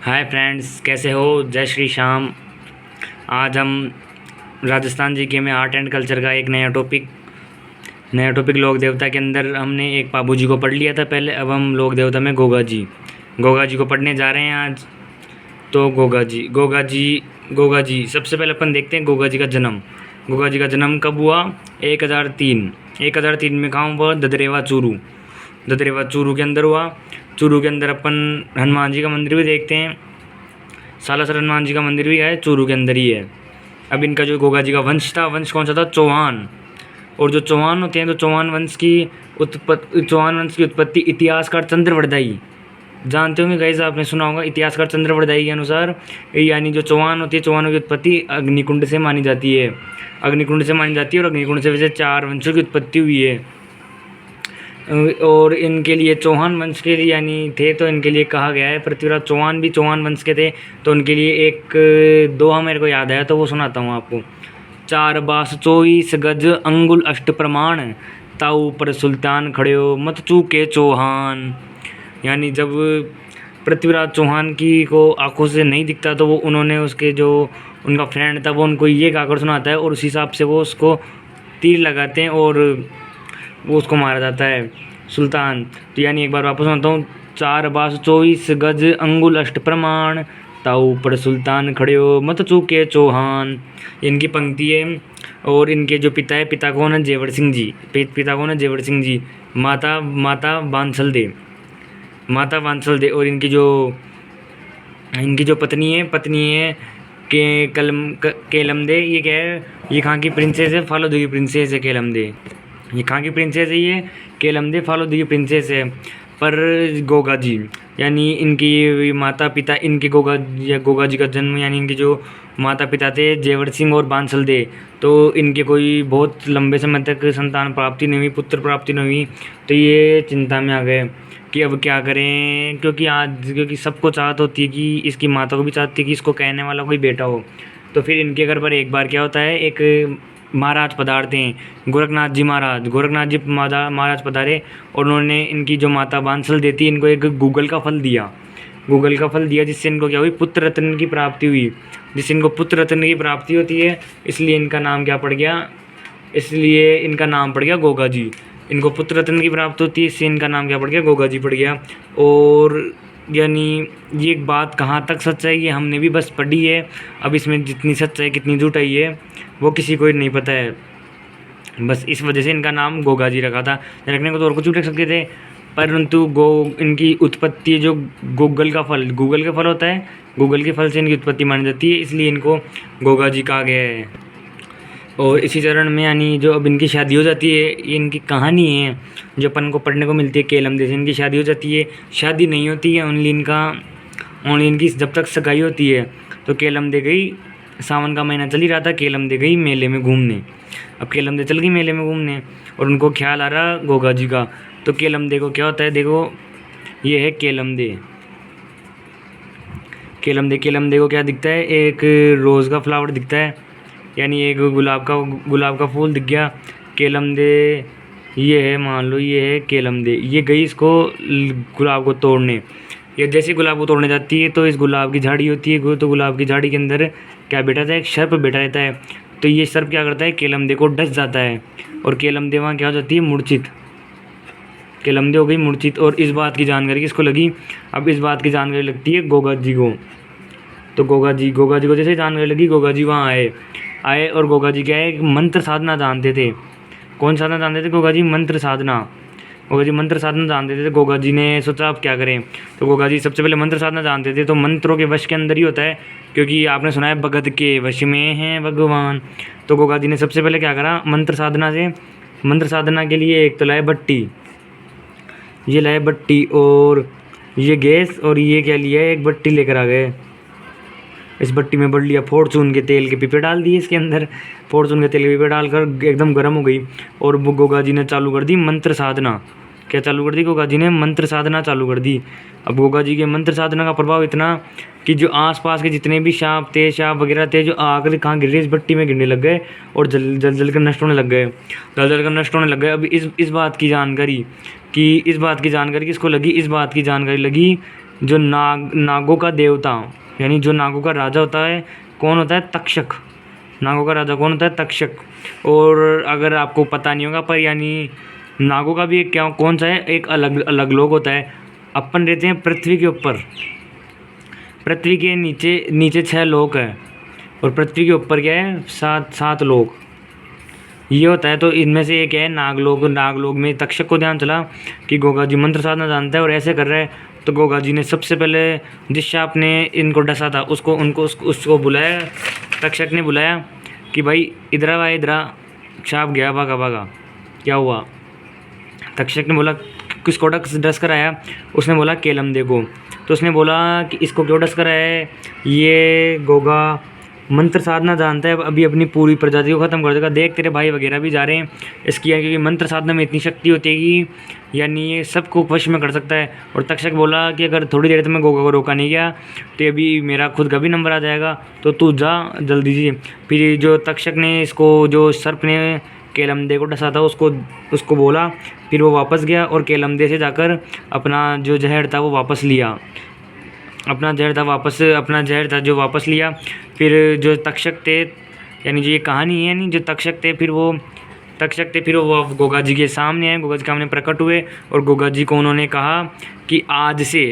Hi friends, कैसे हो? जय श्री श्याम। आज हम राजस्थान जीके में आर्ट एंड कल्चर का एक नया टॉपिक लोक देवता के अंदर हमने एक पाबू जी को पढ़ लिया था पहले। अब हम लोक देवता में गोगा जी को पढ़ने जा रहे हैं आज। तो गोगा जी सबसे पहले अपन देखते हैं गोगा जी का जन्म कब हुआ? 1003 में कहाँ हुआ? ददरेवा चूरू के अंदर हुआ। चूरू के अंदर अपन हनुमान जी का मंदिर भी देखते हैं। सालासर हनुमान जी का मंदिर भी है, चूरू के अंदर ही है। अब इनका जो गोगा जी का वंश कौन सा था? चौहान। और जो चौहान होते हैं तो चौहान वंश की उत्पत्ति इतिहासकार चंद्रवरदाई जानते होंगे गाइस, आपने सुना होगा। इतिहासकार चंद्रवरदाई के अनुसार यानी जो चौहान होती है, चौहानों की उत्पत्ति अग्निकुंड से मानी जाती है और अग्निकुंड से वैसे 4 वंशों की उत्पत्ति हुई है। और इनके लिए चौहान वंश के लिए यानी थे, तो इनके लिए कहा गया है पृथ्वीराज चौहान भी चौहान वंश के थे। तो उनके लिए एक दोहा मेरे को याद आया, तो वो सुनाता हूँ आपको। 4 बास 24 गज अंगुल अष्ट प्रमाण, ताऊ पर सुल्तान खड़े मत चूके चौहान। यानी जब पृथ्वीराज चौहान की को आंखों से नहीं दिखता तो वो उन्होंने उसके जो उनका फ्रेंड था वो उनको ये गाकर सुनाता है और उस हिसाब से वो उसको तीर लगाते हैं और वो उसको मारा जाता है सुल्तान। तो यानी एक बार वापस सुनाता हूँ। 4 बास 24 गज अंगुल अष्ट प्रमाण, ताऊ पर सुल्तान खड़े हो मत चूके चौहान। इनकी पंक्ति है। और इनके जो पिता है, पिता कौन है? जेवर सिंह जी। माता बांसल दे। और इनकी जो पत्नी है केलम दे। ये क्या है? ये कहाँ की प्रिंसेस है? फालोदी की प्रिंसेस है केलम दे। ये कहाँ की प्रिंसेस है? ये केलम दे फालोदी की प्रिंसेस है। पर गोगा जी यानी इनकी माता पिता इनके गोगा जी का जन्म यानी इनके जो माता पिता थे जेवर सिंह और बांसल दे, तो इनके कोई बहुत लंबे समय तक संतान प्राप्ति नहीं हुई, पुत्र प्राप्ति नहीं हुई। तो ये चिंता में आ गए कि अब क्या करें, क्योंकि सबको चाहत होती है कि इसकी माता को भी चाहती है कि इसको कहने वाला कोई बेटा हो। तो फिर इनके घर पर एक बार क्या होता है, एक महाराज पधारते हैं, गोरखनाथ जी महाराज पधारे और उन्होंने इनकी जो माता बांसल देती है इनको एक गूगल का फल दिया जिससे इनको क्या हुई? पुत्र रत्न की प्राप्ति हुई। जिससे इनको पुत्र रत्न की प्राप्ति होती है, इसलिए इनका नाम पड़ गया गोगा जी। इनको पुत्र रत्न की प्राप्ति होती है, इससे इनका नाम क्या पड़ गया? गोगा जी पड़ गया। और यानी ये बात कहाँ तक सच है ये हमने भी बस पढ़ी है। अब इसमें जितनी सच है कितनी झूठ है ये वो किसी को नहीं पता है। बस इस वजह से इनका नाम गोगा जी रखा था। रखने को तो और कुछ भी रख सकते थे, परंतु इनकी उत्पत्ति जो गूगल का फल होता है, गूगल के फल से इनकी उत्पत्ति मानी जाती है, इसलिए इनको गोगा जी कहा गया है। और इसी चरण में यानी जो अब इनकी शादी हो जाती है, ये इनकी कहानी है जो अपन को पढ़ने को मिलती है। केलम जैसे इनकी शादी हो जाती है, शादी नहीं होती है, ओनली इनकी जब तक सगाई होती है। तो केलम दे गई, सावन का महीना चल ही रहा था, केलम दे गई मेले में घूमने। अब केलम दे चल गई मेले में घूमने और उनको ख्याल आ रहा गोगा जी का। तो केलम दे को क्या होता है? देखो ये है केलम दे को क्या दिखता है? एक रोज़ का फ्लावर दिखता है, यानी एक गुलाब का फूल दिख गया। केलम दे ये है, मान लो ये है केलम दे। ये गई इसको गुलाब को तोड़ने। ये जैसे गुलाब को तोड़ने जाती है तो इस गुलाब की झाड़ी होती है, तो गुलाब की झाड़ी के अंदर क्या बैठा था? एक सर्प बैठा रहता है। तो ये सर्प क्या करता है? केलम दे को डस जाता है और केलम दे वहाँ क्या हो जाती है? मूर्छित। केलम दे हो गई मूर्छित। और इस बात की जानकारी किसको लगी? अब इस बात की जानकारी लगती है गोगा जी को। तो गोगा जी को जैसे जानकारी लगी, गोगा जी वहाँ आए और गोगा जी क्या है? एक मंत्र साधना जानते थे। कौन साधना जानते थे? गोगा जी मंत्र साधना जानते थे। गोगा जी ने सोचा अब क्या करें, तो गोगा जी सबसे पहले मंत्र साधना जानते थे। तो मंत्रों के वश के अंदर ही होता है, क्योंकि आपने सुना है भगत के वश में हैं भगवान। तो गोगा जी ने सबसे पहले क्या करा? मंत्र साधना के लिए एक तो लाए भट्टी, और ये गैस, और ये क्या लिया? एक भट्टी लेकर आ गए। इस भट्टी में बढ़ लिया फॉर्चून के तेल के पीपे डाल दिए इसके अंदर। फॉर्चून के तेल के पीपे डालकर एकदम गर्म हो गई और वो गोगा जी ने चालू कर दी मंत्र साधना। क्या चालू कर दी? गोगा जी ने मंत्र साधना चालू कर दी। अब गोगा जी के मंत्र साधना का प्रभाव इतना कि जो आसपास के जितने भी सांप वगैरह थे, जो आकर कहाँ गिर रहे, इस भट्टी में गिरने लग गए और जल कर नष्ट होने लग गए। अब इस बात की जानकारी किसको लगी? इस बात की जानकारी लगी जो नागों का देवता, यानी जो नागों का राजा होता है, कौन होता है? तक्षक। नागों का राजा कौन होता है? तक्षक। और अगर आपको पता नहीं होगा, पर यानी नागों का भी एक क्या कौन सा है, एक अलग अलग लोक होता है। अपन रहते हैं पृथ्वी के ऊपर, पृथ्वी के नीचे नीचे 6 लोक है, और पृथ्वी के ऊपर क्या है? 7 लोक ये होता है। तो इनमें से एक है नागलोक। नागलोक में तक्षक को ध्यान चला कि गोगा जी मंत्र साधना जानता है और ऐसे कर रहा है, तो गोगा जी ने सबसे पहले जिस सांप ने इनको डसा था उसको बुलाया। तक्षक ने बुलाया कि भाई इधर आ, इधर आ। सांप गया, भागा भागा। क्या हुआ? तक्षक ने बोला किसको डस कर आया? उसने बोला केलमदे को। तो उसने बोला कि इसको क्यों डस कर आया है? ये गोगा मंत्र साधना जानता है, अभी अपनी पूरी प्रजाति को ख़त्म कर देगा। देख तेरे भाई वगैरह भी जा रहे हैं इसकी, क्योंकि मंत्र साधना में इतनी शक्ति होती है कि यानी ये सबको वश में कर सकता है। और तक्षक बोला कि अगर थोड़ी देर में गोगा को रोका नहीं गया तो अभी मेरा खुद का भी नंबर आ जाएगा, तो तू जा जल्दी से। फिर जो तक्षक ने इसको, जो सर्प ने केलमदे को डसा था, उसको बोला। फिर वो वापस गया और केलमदे से जाकर अपना जो जहर था वो वापस लिया। अपना जहर था जो वापस लिया। फिर जो तक्षक थे, यानी जो ये कहानी है, यानी जो तक्षक थे फिर वो गोगा जी के सामने आए, गोगा जी के सामने प्रकट हुए। और गोगा जी को उन्होंने कहा कि आज से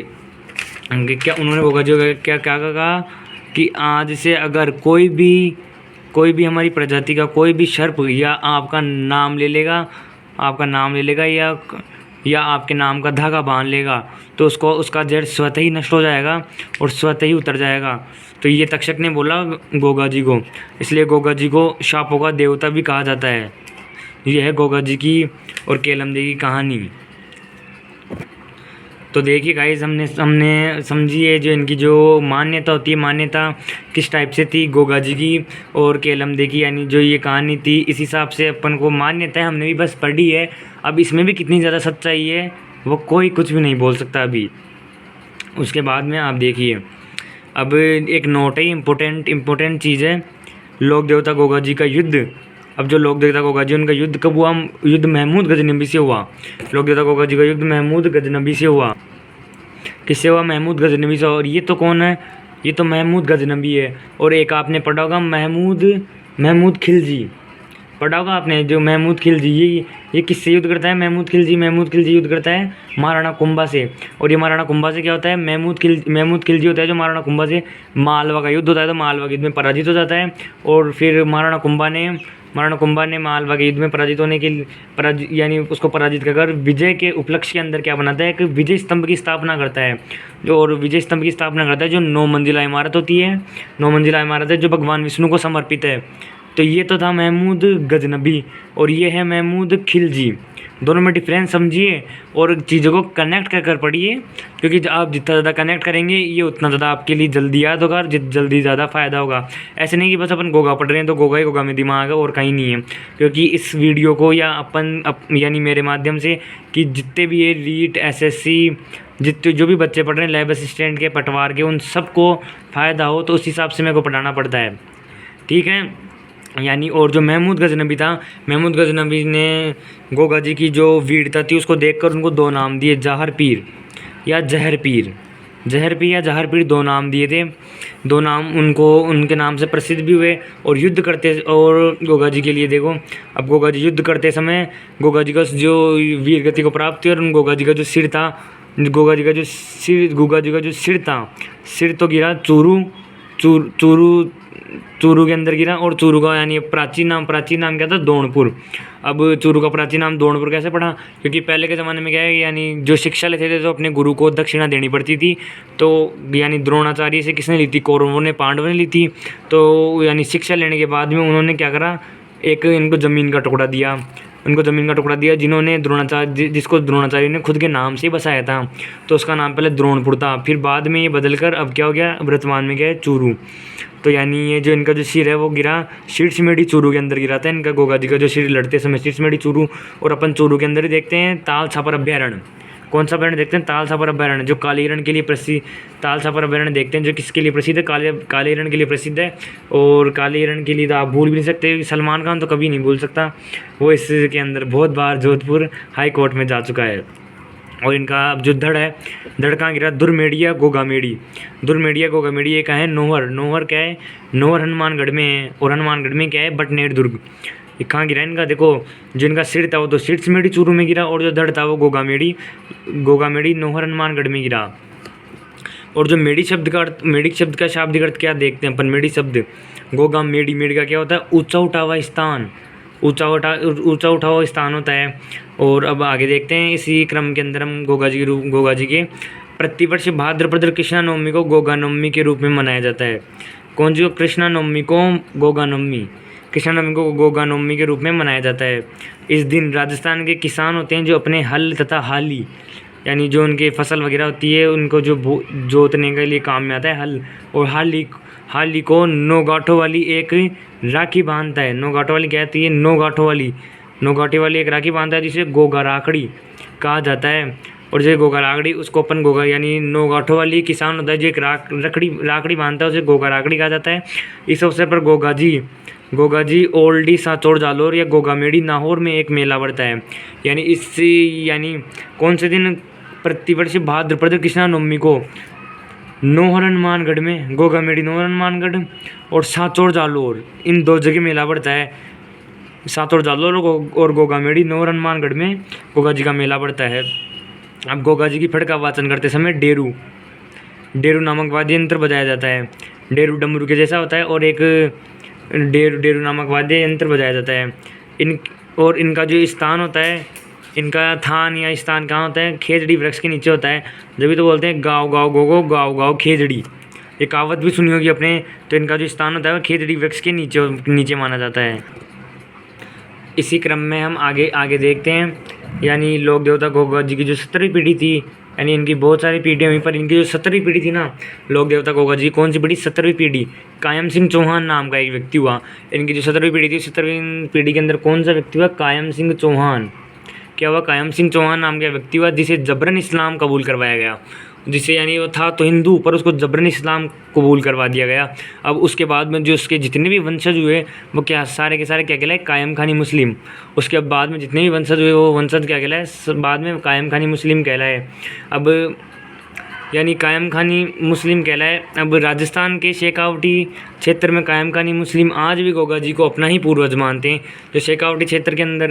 क्या, उन्होंने गोगा जी को क्या कहा कि आज से अगर कोई भी हमारी प्रजाति का कोई भी सर्प या आपका नाम ले लेगा या आपके नाम का धागा बांध लेगा, तो उसका जहर स्वतः ही नष्ट हो जाएगा और स्वतः ही उतर जाएगा। तो ये तक्षक ने बोला गोगा जी को, इसलिए गोगा जी को शापों का देवता भी कहा जाता है। ये है गोगा जी की और केलमदे की कहानी। तो देखिए गाइस, हमने समझी है जो इनकी जो मान्यता होती है, मान्यता किस टाइप से थी गोगा जी की और केलमदे की, यानी जो ये कहानी थी इस हिसाब से अपन को मान्यता है, हमने भी बस पढ़ी है। अब इसमें भी कितनी ज़्यादा सच्चाई है वो कोई कुछ भी नहीं बोल सकता अभी। उसके बाद में आप देखिए, अब एक नोट है, इम्पोर्टेंट चीज़ है, लोक देवता गोगा जी का युद्ध। अब जो लोक देवता गोगा जी उनका युद्ध कब हुआ? युद्ध महमूद गजनबी से हुआ। लोक देवता गोगा जी का युद्ध महमूद गजनबी से हुआ। किससे हुआ? महमूद गजनबी से। और ये तो कौन है? ये तो महमूद गजनबी है। और एक आपने पढ़ा होगा महमूद खिलजी, पढ़ा होगा आपने, जो महमूद खिलजी, ये किससे युद्ध करता है? महमूद खिलजी युद्ध करता है महाराणा कुंभा से। और ये महाराणा कुंभा से क्या होता है? महमूद खिलजी होता है जो महाराणा कुंभा से मालवा का युद्ध होता है, तो मालवा के युद्ध में पराजित हो जाता है। और फिर महाराणा कुंभा ने मालवा के युद्ध में पराजित होने के यानी उसको पराजित कर विजय के उपलक्ष्य के अंदर क्या बनाता है? कि विजय स्तंभ की स्थापना करता है। और विजय स्तंभ की स्थापना करता है जो 9 मंजिला इमारत होती है, 9 मंजिला इमारत है जो भगवान विष्णु को समर्पित है। तो ये तो था महमूद गजनबी और ये है महमूद खिलजी। दोनों में डिफरेंस समझिए और चीज़ों को कनेक्ट कर पढ़िए, क्योंकि आप जितना ज़्यादा कनेक्ट करेंगे ये उतना ज़्यादा आपके लिए जल्दी याद होगा और जल्दी ज़्यादा फ़ायदा होगा। ऐसे नहीं कि बस अपन गोगा पढ़ रहे हैं तो गोगा ही गोगा में दिमाग है और कहीं नहीं है। क्योंकि इस वीडियो को या यानी मेरे माध्यम से कि जितने भी ये रीट SSC जितने जो भी बच्चे पढ़ रहे हैं, लैब असिस्टेंट के, पटवार के, उन सबको फ़ायदा हो, तो उस हिसाब से मेरे को पढ़ाना पड़ता है। ठीक है, यानी और जो महमूद गजनबी था, महमूद गजनबी ने गोगा जी की जो वीरता थी उसको देखकर उनको 2 नाम दिए, जहर पीर या जहर पीर। 2 नाम दिए थे। 2 नाम उनके नाम से प्रसिद्ध भी हुए और युद्ध करते। और गोगा जी के लिए देखो, अब गोगा जी युद्ध करते समय गोगा जी का जो वीर गति को प्राप्त हुई और उन गोगा जी का जो सिर था, गोगा जी का जो सिर तो गिरा चूरू के अंदर गिरा। और चूरू का यानी प्राचीन नाम क्या था? दोनपुर। अब चूरू का प्राचीन नाम दोनपुर कैसे पड़ा? क्योंकि पहले के ज़माने में क्या है, यानी जो शिक्षा लेते थे तो अपने गुरु को दक्षिणा देनी पड़ती थी। तो यानी द्रोणाचार्य से किसने ली थी? कौरवों ने, पांडवों ने ली थी। तो यानी शिक्षा लेने के बाद में उन्होंने क्या करा, एक इनको ज़मीन का टुकड़ा दिया, जिसको द्रोणाचार्य ने खुद के नाम से बसाया था। तो उसका नाम पहले द्रोणपुर था, फिर बाद में ये बदलकर अब क्या हो गया, वर्तमान में क्या है? चूरू। तो यानी ये जो इनका जो सिर है वो गिरा शीर्षमेढ़ी चूरू के अंदर गिरा था। इनका गोगा जी का जो सिर लड़ते समय शीर्षमेढ़ी चूरू। और अपन चूरू के अंदर ही देखते हैं ताल छापर अभ्यारण्य। कौन सा अभ्यारण्य देखते हैं? ताल छापर अभ्यारण्य, जो काले हिरण के लिए प्रसिद्ध। ताल छापर अभ्यारण्य देखते हैं जो किसके लिए प्रसिद्ध है? काले हिरण के लिए प्रसिद्ध है। और काले हिरण के लिए तो आप भूल भी नहीं सकते, सलमान खान तो कभी नहीं भूल सकता, वो इसके अंदर बहुत बार जोधपुर हाई कोर्ट में जा चुका है। और इनका जो धड़ है, धड़ कहाँ गिरा, दुर्मेड़िया गोगामेड़ी। दुर्मेड़िया गोगामेड़ी ये कहाँ है, नौहर। नौहर क्या है, नौहर हनुमानगढ़ में है, और हनुमानगढ़ में क्या है, बटनेर दुर्ग। ये कहाँ गिरा इनका, देखो जो इनका सिर था वो तो सिरसमेड़ी चूरू में गिरा, और जो धड़ था वो गोगामेड़ी नौहर हनुमानगढ़ में गिरा। और जो मेड़ी शब्द का अर्थ, मेड़ी शब्द का शाब्दिक अर्थ क्या देखते हैं अपन, मेड़ी शब्द गोगामेड़ी, मेड़ी का क्या होता है, ऊंचा उठा हुआ स्थान, ऊंचा उठा हुआ स्थान होता है। और अब आगे देखते हैं, इसी क्रम के अंदर हम गोगा जी के प्रतिवर्ष भाद्रपद कृष्णा नवमी को गोगा नवमी के रूप में मनाया जाता है। कौन सी, कृष्णा नवमी को गोगा नवमी, कृष्णा नवमी को गोगा नवमी के रूप में मनाया जाता है। इस दिन राजस्थान के किसान होते हैं जो अपने हल तथा हाली, यानी जो उनकी फसल वगैरह होती है उनको जो जोतने के लिए काम में आता है हल, और हाली को 9 गांठों वाली एक राखी बांधता है। 9 गांठों वाली क्या होती है, 9 गांठों वाली एक राखी बांधता है, जिसे गोगा राखड़ी कहा जाता है। और जो गोगा राखड़ी, उसको अपन गोगा, यानी 9 गांठों वाली किसान होता है जो एक राखड़ी बांधता है, उसे गोगा राखड़ी कहा जाता है। इस अवसर पर गोगा जी ओल्डी सांचौर जालोर या गोगामेड़ी नाहौर में एक मेला बढ़ता है। यानी कौन से दिन, प्रतिवर्ष भाद्रपद कृष्णा नवमी को नौहर हनुमानगढ़ में, गोगामेड़ी नौहर हनुमानगढ़ और सांचौर जालोर, इन 2 जगह मेला बढ़ता है। सांचौर जालोर और गोगामेड़ी नौहर हनुमानगढ़ में गोगा जी का मेला बढ़ता है। अब गोगा जी की फड़ का वाचन करते समय डेरू नामक वाद्य यंत्र बजाया जाता है। डेरू डमरू के जैसा होता है, और एक डेरू नामक वाद्य यंत्र बजाया जाता है। इनका जो स्थान होता है, इनका थान या स्थान कहाँ होता है, खेजड़ी वृक्ष के नीचे होता है। जब भी तो बोलते हैं गाँव गाँव गोगो, गाँव गाँव खेजड़ी, ये कहावत भी सुनी होगी अपने। तो इनका जो स्थान होता है वो खेजड़ी वृक्ष के नीचे माना जाता है। इसी क्रम में हम आगे देखते हैं, यानी लोक देवता गोगा जी की जो 17वीं पीढ़ी थी, यानी इनकी बहुत सारी पीढ़ियाँ हुई, पर इनकी जो 17वीं पीढ़ी थी ना, लोक देवता गोगा जी, कौन सी पीढ़ी, 17वीं पीढ़ी, कायम सिंह चौहान नाम का एक व्यक्ति हुआ। इनकी जो 17वीं पीढ़ी थी, 17वीं पीढ़ी के अंदर कौन सा व्यक्ति हुआ, कायम सिंह चौहान। क्या हुआ, कायम सिंह चौहान नाम का व्यक्ति हुआ, जिसे जबरन इस्लाम कबूल करवाया गया। जिसे, यानी वो था तो हिंदू, पर उसको जबरन इस्लाम कबूल करवा दिया गया। अब उसके बाद में जो उसके जितने भी वंशज हुए वो क्या, सारे के सारे क्या कहलाए, कायम खानी मुस्लिम। उसके बाद में जितने भी वंशज हुए वो वंशज क्या कहलाए, बाद में कायम खानी मुस्लिम कहलाए। अब यानी कायम खानी मुस्लिम कहलाए। अब राजस्थान के शेखावटी क्षेत्र में कायम खानी मुस्लिम आज भी गोगा जी को अपना ही पूर्वज मानते हैं। जो शेखावटी क्षेत्र के अंदर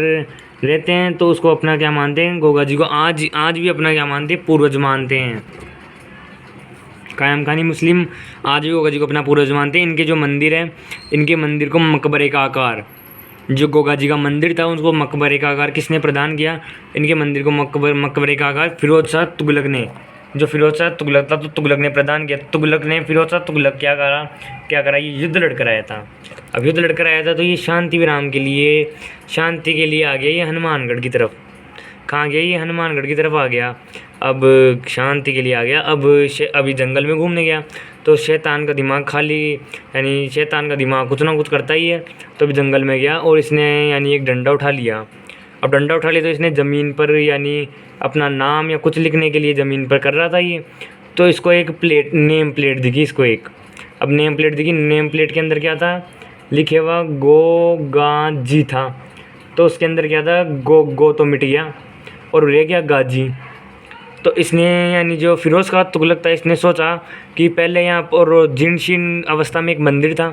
रहते हैं तो उसको अपना क्या मानते हैं, गोगा जी को आज भी अपना क्या मानते हैं, पूर्वज मानते हैं। कायम खानी मुस्लिम आज भी गोगा जी को अपना पूर्वज मानते हैं। इनके जो मंदिर है, इनके मंदिर को मकबरे का आकार, जो गोगा जी का मंदिर था उसको मकबरे का आकार किसने प्रदान किया, इनके मंदिर को मकबरे का आकार फिरोज शाह तुगलक ने, जो फिरोज शाह तुगलक था तो तुगलक ने प्रदान किया। तुगलक ने फिरोज शाह तुगलक क्या करा, ये युद्ध लड़कर आया था। अब युद्ध लड़कर आया था तो ये शांति के लिए आ गया ये हनुमानगढ़ की तरफ। कहाँ गया ये, हनुमानगढ़ की तरफ आ गया। अब शांति के लिए आ गया। अब अभी जंगल में घूमने गया तो शैतान का दिमाग खाली, यानी शैतान का दिमाग कुछ ना कुछ करता ही है। तो अभी जंगल में गया और इसने यानी एक डंडा उठा लिया। अब डंडा उठा लिया तो इसने ज़मीन पर यानी अपना नाम या कुछ लिखने के लिए ज़मीन पर कर रहा था ये। तो इसको एक नेम प्लेट दिखी इसको एक। अब नेम प्लेट दिखी, नेम प्लेट के अंदर क्या था लिखे हुआ, गोगाजी था। तो उसके अंदर क्या था, गो तो मिट गया और रह गया गाजी। तो इसने यानी जो फिरोज़ खां तुगलक था, इसने सोचा कि पहले यहाँ पर जीर्ण अवस्था में एक मंदिर था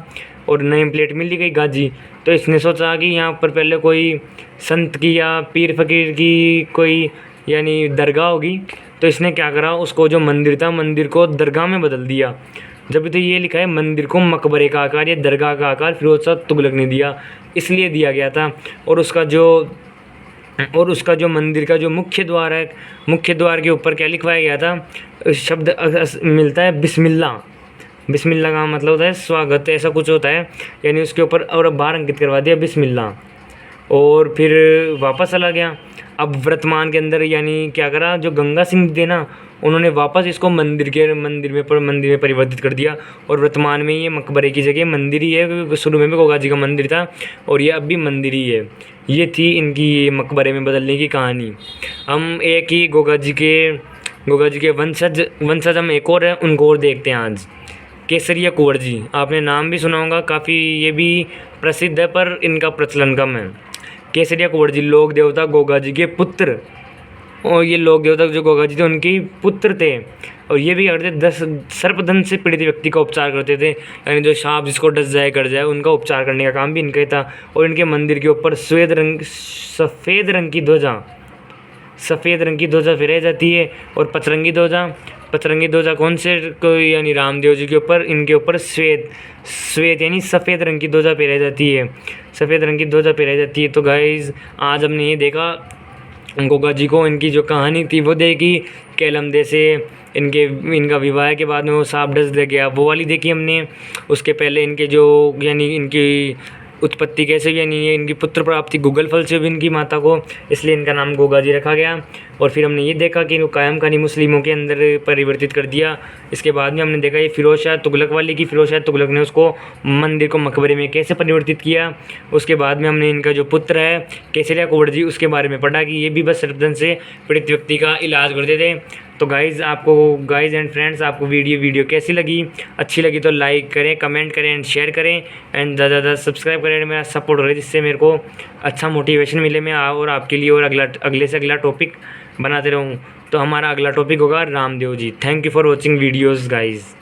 और नेम प्लेट मिल गई गाजी। तो इसने सोचा कि यहाँ पर पहले कोई संत की या पीर फ़कीर की कोई यानी दरगाह होगी। तो इसने क्या करा, उसको जो मंदिर था मंदिर को दरगाह में बदल दिया। जब तो ये लिखा है मंदिर को मकबरे का आकार या दरगाह का आकार फिरोज़ शाह तुगलक ने दिया, इसलिए दिया गया था। और उसका जो मंदिर का जो मुख्य द्वार है, मुख्य द्वार के ऊपर क्या लिखवाया गया था, शब्द मिलता है बिस्मिल्लाह। बिस्मिल्लाह का मतलब होता है स्वागत, ऐसा कुछ होता है। यानी उसके ऊपर और बाहर अंकित करवा दिया बिस्मिल्लाह, और फिर वापस चला गया। अब वर्तमान के अंदर यानी क्या करा, जो गंगा सिंह थे ना, उन्होंने वापस इसको मंदिर में परिवर्तित कर दिया। और वर्तमान में ये मकबरे की जगह मंदिर ही है, क्योंकि शुरू में भी गोगा जी का मंदिर था और ये अब भी मंदिर ही है। ये थी इनकी मकबरे में बदलने की कहानी। हम एक ही गोगा जी के वंशज हम एक और है, उनको और देखते हैं आज। केसरिया कुंवर जी, आपने नाम भी सुना होगा, काफ़ी ये भी प्रसिद्ध है पर इनका प्रचलन कम है। केसरिया कुंवर जी लोक देवता गोगा जी के पुत्र और ये लोक देवता जो गोगा जी थे उनके पुत्र थे। और ये भी करते 10 सर्पदंश से पीड़ित व्यक्ति का उपचार करते थे, यानी जो सांप जिसको डस जाए कर जाए उनका उपचार करने का काम भी इनका ही था। और इनके मंदिर के ऊपर सफ़ेद रंग की ध्वजा फहराई जाती है। और पचरंगी ध्वजा कौन से को, यानी रामदेव जी के ऊपर, इनके ऊपर श्वेत यानी सफ़ेद रंग की ध्वजा फहराई जाती है, सफ़ेद रंग की ध्वजा फहराई जाती है। तो गाइज़ आज हमने ये देखा गोगा जी को, इनकी जो कहानी थी वो देखी, केलमदे से इनका विवाह के बाद में वो सांप डस ले गया वो वाली देखी हमने। उसके पहले इनके जो यानी इनकी उत्पत्ति कैसे, यानी ये इनकी पुत्र प्राप्ति गूगल फल से भी इनकी माता को, इसलिए इनका नाम गोगा जी रखा गया। और फिर हमने ये देखा कि इनको कायम खानी मुस्लिमों के अंदर परिवर्तित कर दिया। इसके बाद में हमने देखा ये फिरोज शाह तुगलक वाली की, फिरोज शाह तुगलक ने उसको मंदिर को मकबरे में कैसे परिवर्तित किया। उसके बाद में हमने इनका जो पुत्र है केसरिया कुंवर जी उसके बारे में पढ़ा कि ये भी बस सर्पदंश से पीड़ित व्यक्ति का इलाज करते थे। तो गाइज़ एंड फ्रेंड्स आपको वीडियो कैसी लगी, अच्छी लगी तो लाइक करें, कमेंट करें एंड शेयर करें एंड ज़्यादा सब्सक्राइब करें, मेरा सपोर्ट हो रहा है जिससे मेरे को अच्छा मोटिवेशन मिले मैं और आपके लिए और अगले से अगला टॉपिक बनाते रहूँ। तो हमारा अगला टॉपिक होगा Ramdev ji. Thank you for watching videos guys.